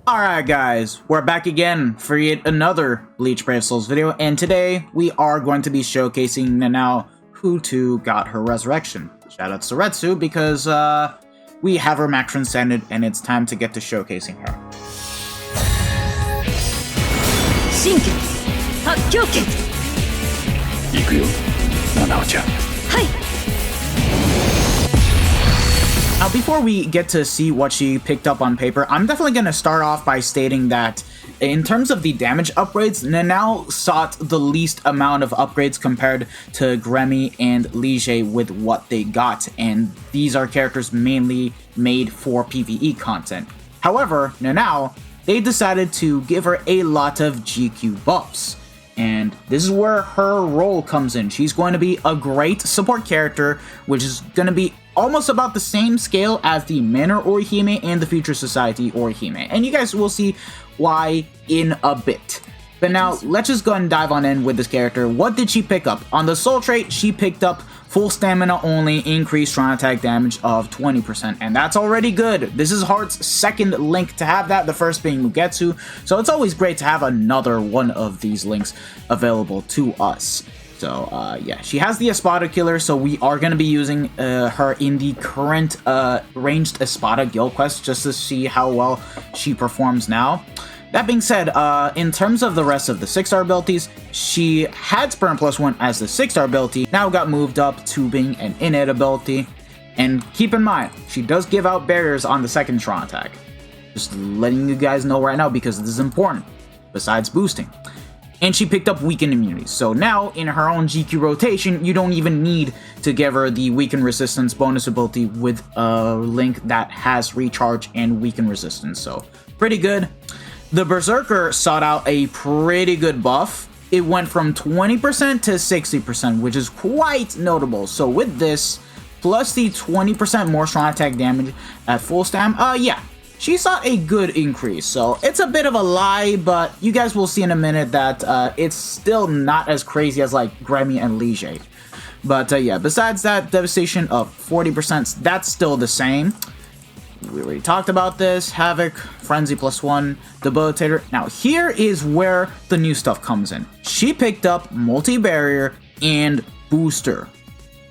Alright guys, we're back again for yet another Bleach Brave Souls video, and today we are going to be showcasing Nanao, who too got her resurrection. Shoutouts to Retsu because we have her max transcended and it's time to get to showcasing her. Now, before we get to see what she picked up on paper, I'm definitely going to start off by stating that in terms of the damage upgrades, Nanao sought the least amount of upgrades compared to Gremmy and Lige with what they got, and these are characters mainly made for PvE content. However, Nanao, they decided to give her a lot of GQ buffs. And this is where her role comes in. She's going to be a great support character, which is going to be almost about the same scale as the Manor Orihime and the Future Society Orihime. And you guys will see why in a bit. But now, let's just go ahead and dive on in with this character. What did she pick up? On the soul trait, she picked up full stamina only, increased strong attack damage of 20%, and that's already good. This is Heart's second link to have that, the first being Mugetsu, so it's always great to have another one of these links available to us. So, yeah, she has the Espada Killer, so we are going to be using her in the current ranged Espada guild quest just to see how well she performs now. That being said, in terms of the rest of the 6-star abilities, she had Sprint +1 as the 6-star ability, now got moved up to being an innate ability. And keep in mind, she does give out barriers on the second strong attack. Just letting you guys know right now because this is important, besides boosting. And she picked up weakened immunities, so now in her own GQ rotation, you don't even need to give her the weaken resistance bonus ability with a link that has recharge and weaken resistance, so pretty good. The Berserker sought out a pretty good buff. It went from 20% to 60%, which is quite notable. So with this, plus the 20% more strong attack damage at full stam, yeah, she saw a good increase. So it's a bit of a lie, but you guys will see in a minute that it's still not as crazy as like Gremmy and Lige. But yeah, besides that, devastation of 40%, that's still the same. We already talked about this. Havoc, Frenzy +1, Debilitator. Now here is where the new stuff comes in. She picked up Multi-Barrier and Booster.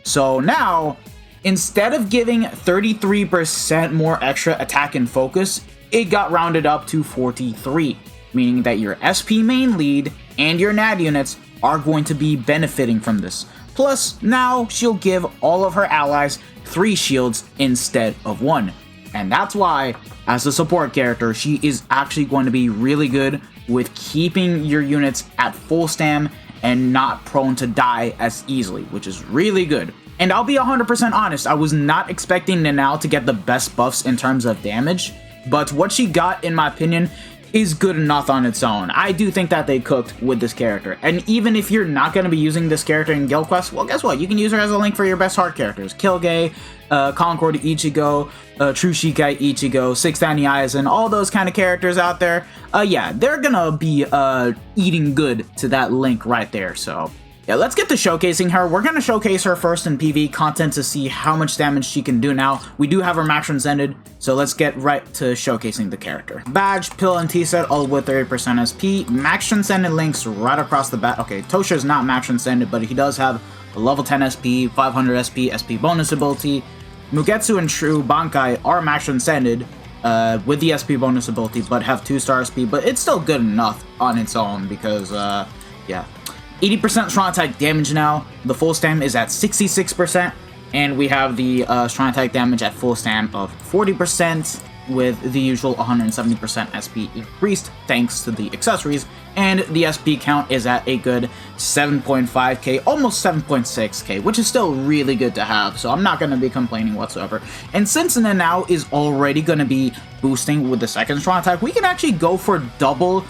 So now, instead of giving 33% more extra attack and focus, it got rounded up to 43, meaning that your SP main lead and your NAD units are going to be benefiting from this. Plus, now she'll give all of her allies 3 shields instead of 1. And that's why, as a support character, she is actually going to be really good with keeping your units at full stam and not prone to die as easily, which is really good. And I'll be 100% honest, I was not expecting Nanao to get the best buffs in terms of damage, but what she got, in my opinion, is good enough on its own. I do think that they cooked with this character. And even if you're not going to be using this character in Guild Quest, well, guess what? You can use her as a link for your best heart characters. Kilgay, Concord Ichigo, True Shikai Ichigo, Six Danny Aizen, all those kind of characters out there. Yeah, they're gonna be eating good to that link right there, so... yeah, let's get to showcasing her. We're going to showcase her first in PvE content to see how much damage she can do now. We do have her max transcended, so let's get right to showcasing the character. Badge, Pill, and T-Set all with 30% SP. Max transcended links right across the bat. Okay, Tosha is not max transcended, but he does have a level 10 SP, 500 SP bonus ability. Mugetsu and True Bankai are max transcended with the SP bonus ability, but have 2-star SP, but it's still good enough on its own because, yeah. 80% strong attack damage now. The full stam is at 66%, and we have the strong attack damage at full stam of 40% with the usual 170% SP increased thanks to the accessories, and the SP count is at a good 7.5k, almost 7.6k, which is still really good to have, so I'm not going to be complaining whatsoever. And since Nanao is already going to be boosting with the second strong attack, we can actually go for double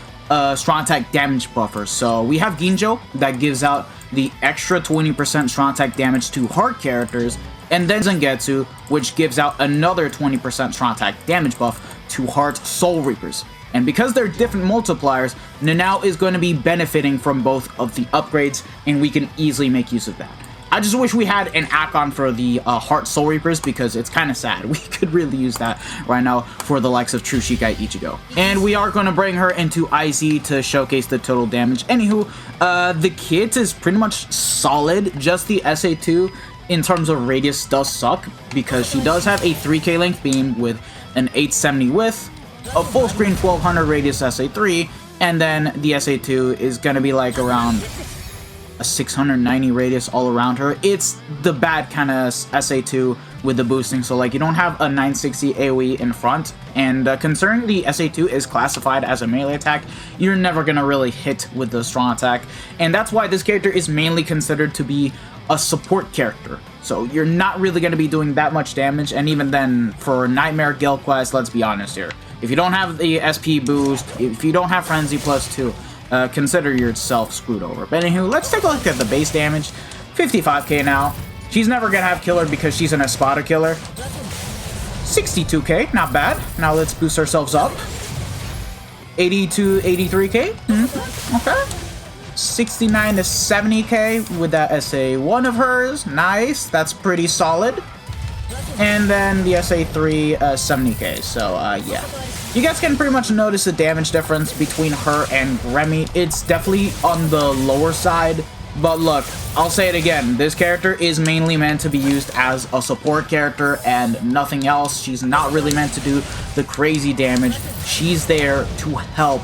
strong attack damage buffers. So we have Ginjo that gives out the extra 20% strong attack damage to heart characters, and then Zangetsu, which gives out another 20% strong attack damage buff to heart Soul Reapers. And because they're different multipliers, Nanao is going to be benefiting from both of the upgrades, and we can easily make use of that. I just wish we had an Akon for the Heart Soul Reapers, because it's kind of sad. We could really use that right now for the likes of True Shikai Ichigo. And we are going to bring her into IZ to showcase the total damage. Anywho, the kit is pretty much solid. Just the SA2 in terms of radius does suck, because she does have a 3k length beam with an 870 width, a full screen 1200 radius SA3, and then the SA2 is going to be like around a 690 radius all around her. It's the bad kind of SA2 with the boosting, so like you don't have a 960 AoE in front, and considering the SA2 is classified as a melee attack, you're never gonna really hit with the strong attack, and that's why this character is mainly considered to be a support character. So you're not really gonna be doing that much damage, and even then, for Nightmare Guild Quest, let's be honest here, if you don't have the SP boost, if you don't have Frenzy +2, consider yourself screwed over. But anywho, let's take a look at the base damage. 55k now. She's never gonna have killer because she's an Espada killer. 62k, not bad. Now let's boost ourselves up. 80 to 83k. Okay. 69 to 70k with that SA1 of hers. Nice, that's pretty solid. And then the SA3, 70k. So, yeah. You guys can pretty much notice the damage difference between her and Remy. It's definitely on the lower side, but look, I'll say it again, this character is mainly meant to be used as a support character and nothing else. She's not really meant to do the crazy damage. She's there to help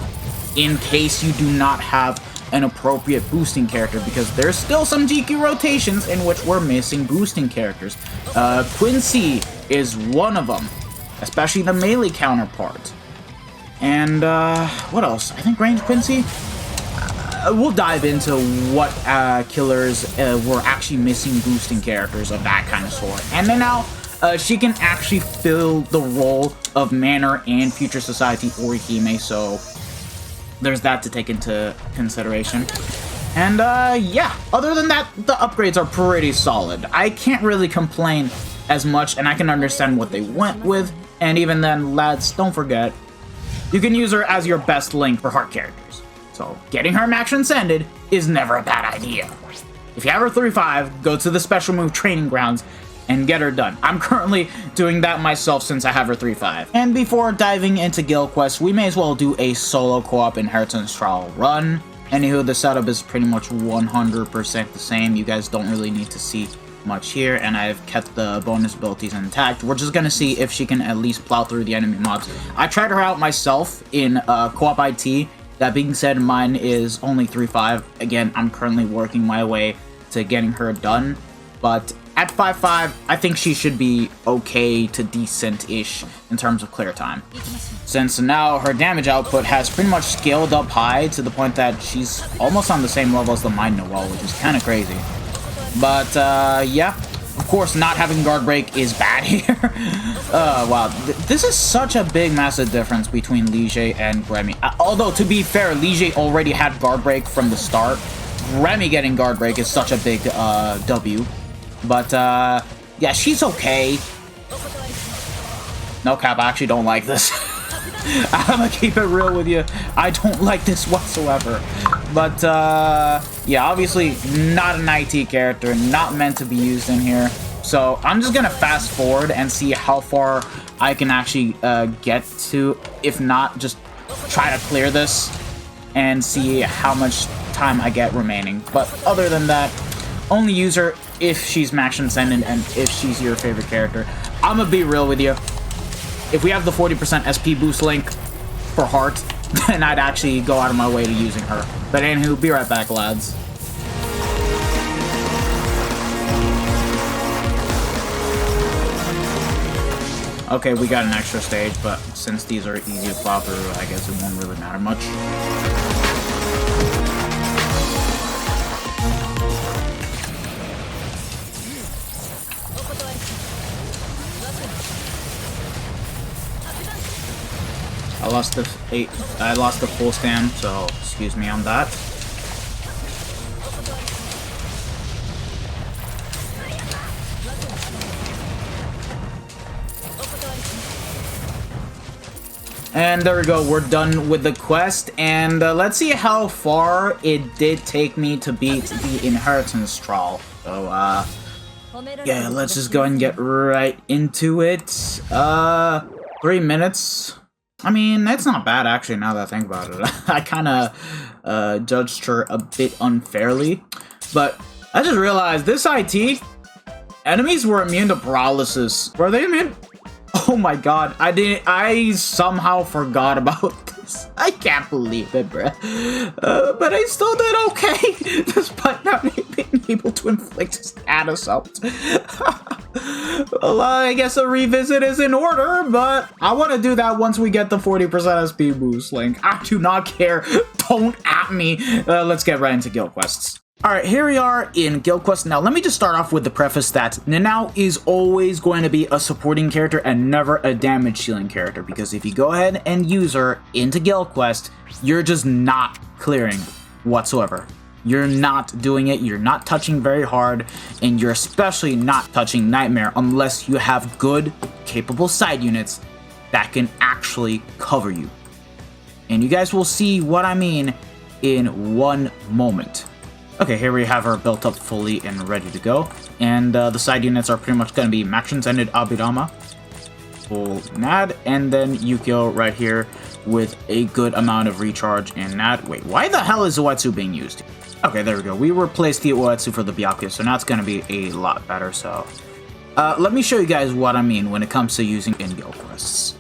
in case you do not have an appropriate boosting character, because there's still some GQ rotations in which we're missing boosting characters. Quincy is one of them, especially the melee counterpart. And, what else? I think Range Quincy? We'll dive into what killers were actually missing boosting characters of that kind of sort. And then now, she can actually fill the role of Manor and Future Society Orihime, so there's that to take into consideration. And, yeah, other than that, the upgrades are pretty solid. I can't really complain as much, and I can understand what they went with. And even then, lads, don't forget, you can use her as your best link for heart characters. So, getting her max Transcended is never a bad idea. If you have her 3-5, go to the special move training grounds and get her done. I'm currently doing that myself since I have her 3-5. And before diving into Guild Quest, we may as well do a solo co-op Inheritance Trial run. Anywho, the setup is pretty much 100% the same. You guys don't really need to see much here, and I've kept the bonus abilities intact. We're just gonna see if she can at least plow through the enemy mobs. I tried her out myself in co-op IT. That being said, mine is only 3-5. Again, I'm currently working my way to getting her done, but at 5-5, I think she should be okay to decent-ish in terms of clear time. Since now her damage output has pretty much scaled up high to the point that she's almost on the same level as the Mind Noel, which is kind of crazy. But, yeah, of course, not having guard break is bad here. Wow, this is such a big, massive difference between Lige and Remy. Although, to be fair, Lige already had guard break from the start. Remy getting guard break is such a big, W. But, yeah, she's okay. No cap, I actually don't like this. I'm gonna keep it real with you. I don't like this whatsoever. But, yeah, obviously not an IT character, not meant to be used in here. So I'm just gonna fast forward and see how far I can actually get to. If not, just try to clear this and see how much time I get remaining. But other than that, only use her if she's max Transcendent and if she's your favorite character. I'm gonna be real with you. If we have the 40% SP boost link for Heart, then I'd actually go out of my way to using her. But anywho, be right back, lads. Okay, we got an extra stage, but since these are easy to plow through, I guess it won't really matter much. I lost the full stand, so excuse me on that. And there we go, we're done with the quest, and let's see how far it did take me to beat the Inheritance Trial. So, yeah, let's just go and get right into it. 3 minutes. I mean, it's not bad, actually, now that I think about it. I kind of judged her a bit unfairly. But I just realized this IT, enemies were immune to paralysis. Were they immune? Oh my god, I somehow forgot about this. I can't believe it, bruh. But I still did okay, despite not being able to inflict status ups. Well, I guess a revisit is in order, but I want to do that once we get the 40% SP boost, Link. I do not care. Don't at me. Let's get right into guild quests. Alright, here we are in Guild Quest. Now, let me just start off with the preface that Nanao is always going to be a supporting character and never a damage dealing character, because if you go ahead and use her into Guild Quest, you're just not clearing whatsoever. You're not doing it, you're not touching very hard, and you're especially not touching Nightmare unless you have good, capable side units that can actually cover you. And you guys will see what I mean in one moment. Okay, here we have her built up fully and ready to go. And the side units are pretty much going to be Transcended Abidama, full Nad, and then Yukio right here with a good amount of recharge and Nad. Wait, why the hell is Uetsu being used? Okay, there we go. We replaced the Uetsu for the Byakuya, so now it's going to be a lot better. So let me show you guys what I mean when it comes to using in-guild quests.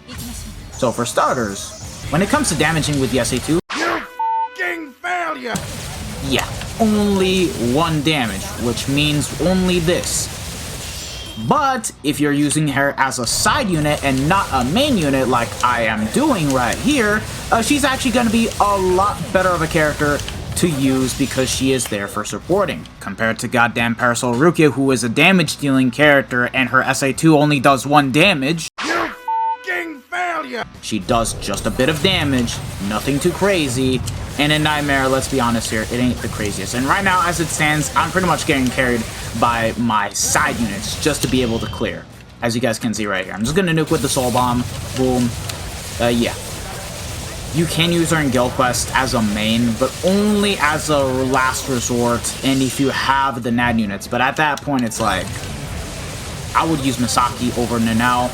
So for starters, when it comes to damaging with the SA2, you f***ing failure! Yeah, only 1 damage, which means only this. But if you're using her as a side unit and not a main unit like I am doing right here, she's actually going to be a lot better of a character to use because she is there for supporting. Compared to goddamn Parasol Rukia, who is a damage dealing character and her SA2 only does 1 damage. You f***ing failure! She does just a bit of damage, nothing too crazy. And in Nightmare, let's be honest here, it ain't the craziest. And right now, as it stands, I'm pretty much getting carried by my side units just to be able to clear. As you guys can see right here. I'm just gonna nuke with the Soul Bomb. Boom. Yeah. You can use her in Guild Quest as a main, but only as a last resort, and if you have the Nad units. But at that point, it's like, I would use Misaki over Nanao,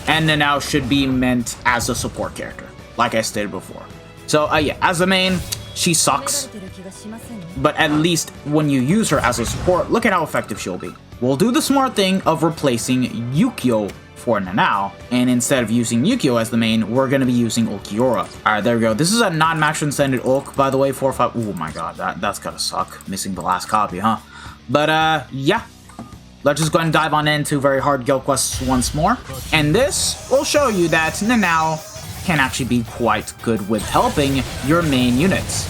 and Nanao should be meant as a support character, like I stated before. So, yeah, as a main, she sucks, but at least when you use her as a support, look at how effective she'll be. We'll do the smart thing of replacing Yukio for Nanao, and instead of using Yukio as the main, we're going to be using Ulquiorra. Alright, there we go. This is a non-max transcended Ulk, by the way, 4-5. Oh my god, that's gotta suck. Missing the last copy, huh? But, yeah. Let's just go ahead and dive on into very hard guild quests once more. And this will show you that Nanao can actually be quite good with helping your main units.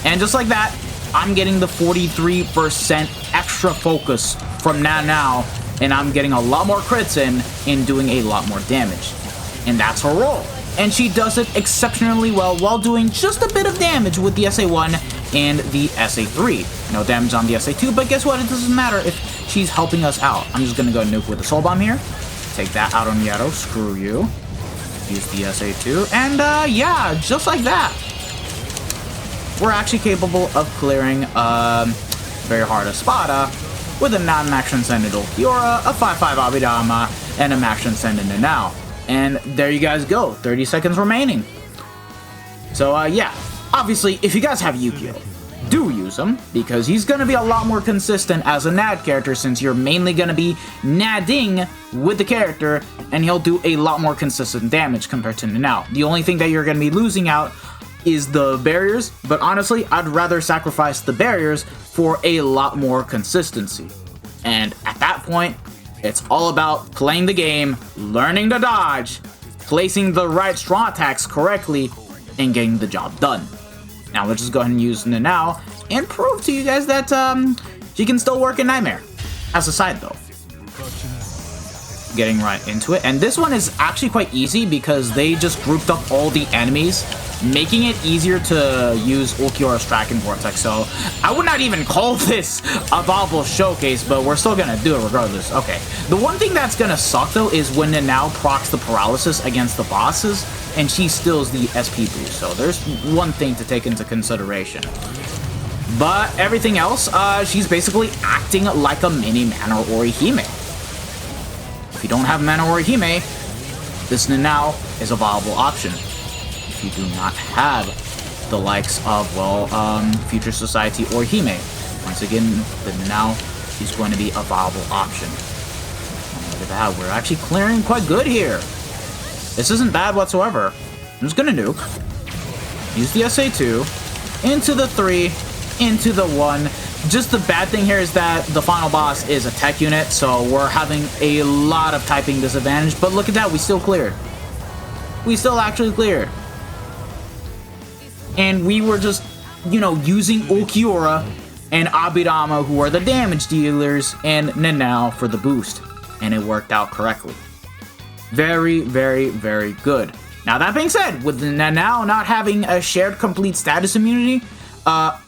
And just like that, I'm getting the 43% extra focus from Nanao, and I'm getting a lot more crits in doing a lot more damage. And that's her role. And she does it exceptionally well while doing just a bit of damage with the SA1 and the SA3. No damage on the SA2, but guess what? It doesn't matter if she's helping us out. I'm just gonna go nuke with the Soul Bomb here. Take that out on Yato. Screw you. Use the SA2, and yeah, just like that, we're actually capable of clearing very hard Espada with a non-max transcended Ulquiorra, a 5-5 Abidama, and a max transcended Nanao. And there you guys go, 30 seconds remaining. So yeah, obviously, if you guys have Yukio, do use him, because he's going to be a lot more consistent as a Nad character, since you're mainly going to be Nadding with the character, and he'll do a lot more consistent damage compared to Nanao. The only thing that you're going to be losing out is the barriers, but honestly, I'd rather sacrifice the barriers for a lot more consistency. And at that point, it's all about playing the game, learning to dodge, placing the right strong attacks correctly, and getting the job done. Now let's just go ahead and use Nanao and prove to you guys that she can still work in Nightmare. As a side though. Getting right into it. And this one is actually quite easy because they just grouped up all the enemies, making it easier to use Ulquiorra's Tracking Vortex. So I would not even call this a viable showcase, but we're still gonna do it regardless. Okay. The one thing that's gonna suck though is when Nanao procs the paralysis against the bosses, and she steals the SP boost. So there's one thing to take into consideration. But everything else, she's basically acting like a mini Manor Orihime. If you don't have Manor Orihime, this Nanao is a viable option. If you do not have the likes of, well, Future Society Orihime, once again, the Nanao is going to be a viable option. And look at that, we're actually clearing quite good here. This isn't bad whatsoever. I'm just gonna nuke. Use the SA2 into the 3, into the 1. Just the bad thing here is that the final boss is a tech unit, so we're having a lot of typing disadvantage. But look at that, we still cleared. We still actually cleared. And we were just, you know, using Okiura and Abirama, who are the damage dealers, and Nanao for the boost. And it worked out correctly. Very, very, very good. Now, that being said, with Nanao not having a shared complete status immunity,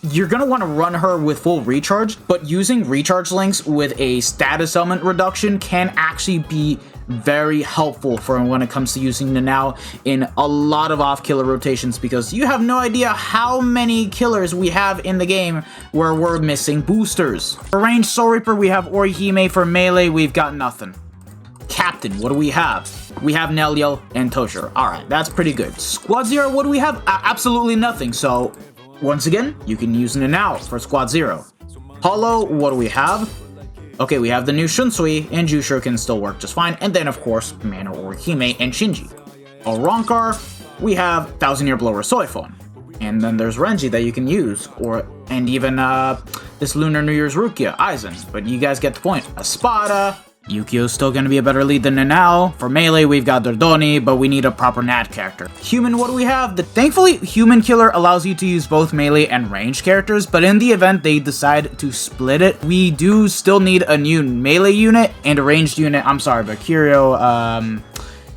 you're going to want to run her with full recharge, but using recharge links with a status element reduction can actually be very helpful for when it comes to using Nanao in a lot of off-killer rotations, because you have no idea how many killers we have in the game where we're missing boosters. For ranged Soul Reaper, we have Orihime. For melee, we've got nothing. Captain, what do we have? We have Neliel and Toshiro. Alright, that's pretty good. Squad 0, what do we have? Absolutely nothing, so once again, you can use Nanao for Squad 0. Hollow, what do we have? Okay, we have the new Shunsui, and Jushiro can still work just fine, and then of course, Manor Orihime and Shinji. Rankar, we have 1000 Year Blower Soifon. And then there's Renji that you can use, and even this Lunar New Year's Rukia, Aizen, but you guys get the point. Espada, Yukio's still going to be a better lead than Nanao. For melee, we've got Dordoni, but we need a proper Nat character. Human, what do we have? Thankfully, Human Killer allows you to use both melee and ranged characters, but in the event they decide to split it, we do still need a new melee unit and a ranged unit. I'm sorry, but Kirio,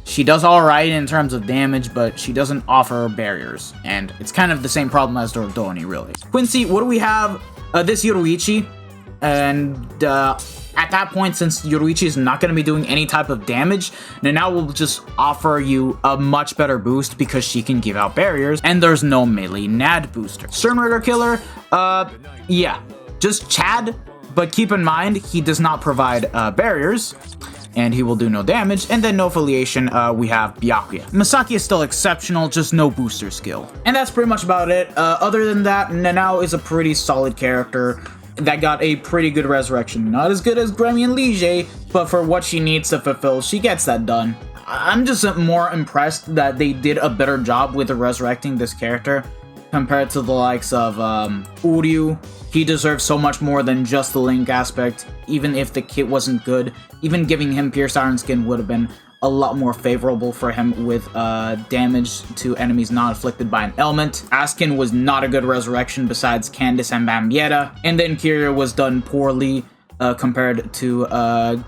she does alright in terms of damage, but she doesn't offer barriers, and it's kind of the same problem as Dordoni, really. Quincy, what do we have? This Yoruichi, and at that point, since Yoruichi is not going to be doing any type of damage, Nanao will just offer you a much better boost because she can give out barriers, and there's no melee NAD booster. Sternritter Killer, yeah, just Chad, but keep in mind, he does not provide barriers, and he will do no damage. And then no affiliation, we have Byakuya. Masaki is still exceptional, just no booster skill. And that's pretty much about it. Other than that, Nanao is a pretty solid character that got a pretty good resurrection. Not as good as Gremmy and Lige, but for what she needs to fulfill, she gets that done. I'm just more impressed that they did a better job with resurrecting this character compared to the likes of Uryu. He deserves so much more than just the Link aspect. Even if the kit wasn't good, even giving him Pierced Iron Skin would have been a lot more favorable for him with damage to enemies not afflicted by an element. Askin was not a good resurrection besides Candice and Bambietta. And then Kirio was done poorly compared to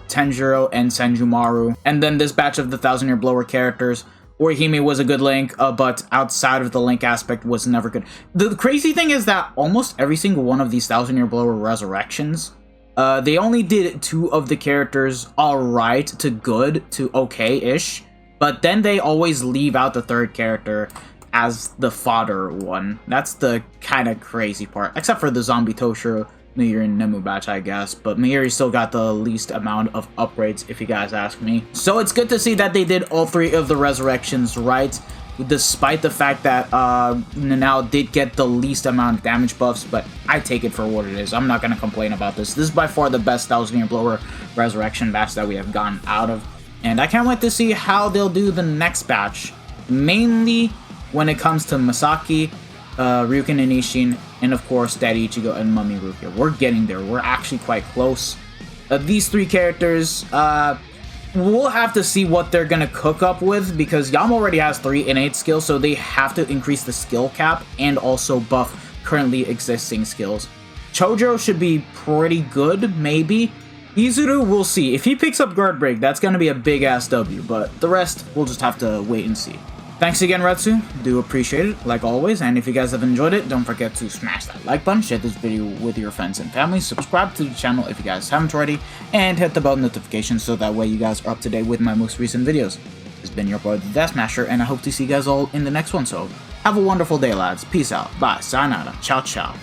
Tenjiro and Senjumaru. And then this batch of the 1000 Year Blower characters, Orihime was a good Link, but outside of the Link aspect was never good. The crazy thing is that almost every single one of these 1000 Year Blower resurrections, they only did 2 of the characters alright to good to okay-ish, but then they always leave out the 3rd character as the fodder one. That's the kind of crazy part, except for the Zombie Toshiro, Mayuri, and Nemu batch, I guess, but Mayuri still got the least amount of upgrades, if you guys ask me. So it's good to see that they did all 3 of the resurrections right, despite the fact that Nanao did get the least amount of damage buffs, but I take it for what it is. I'm not going to complain about this. This is by far the best 1000 Year Blower resurrection batch that we have gotten out of, and I can't wait to see how they'll do the next batch, mainly when it comes to Masaki, Ryuken and Ishin, and of course Daddy Ichigo and Mummy Rukia. We're getting there. We're actually quite close. These 3 characters, we'll have to see what they're gonna cook up with, because Yam already has 3 innate skills, so they have to increase the skill cap and also buff currently existing skills. Chojo should be pretty good, maybe. Izuru, we'll see. If he picks up Guard Break, that's gonna be a big-ass W, but the rest, we'll just have to wait and see. Thanks again, Retsu. Do appreciate it, like always, and if you guys have enjoyed it, don't forget to smash that like button, share this video with your friends and family, subscribe to the channel if you guys haven't already, and hit the bell notification so that way you guys are up to date with my most recent videos. It's been your boy, the Death Smasher, and I hope to see you guys all in the next one, so have a wonderful day, lads. Peace out. Bye. Sayonara. Ciao, ciao.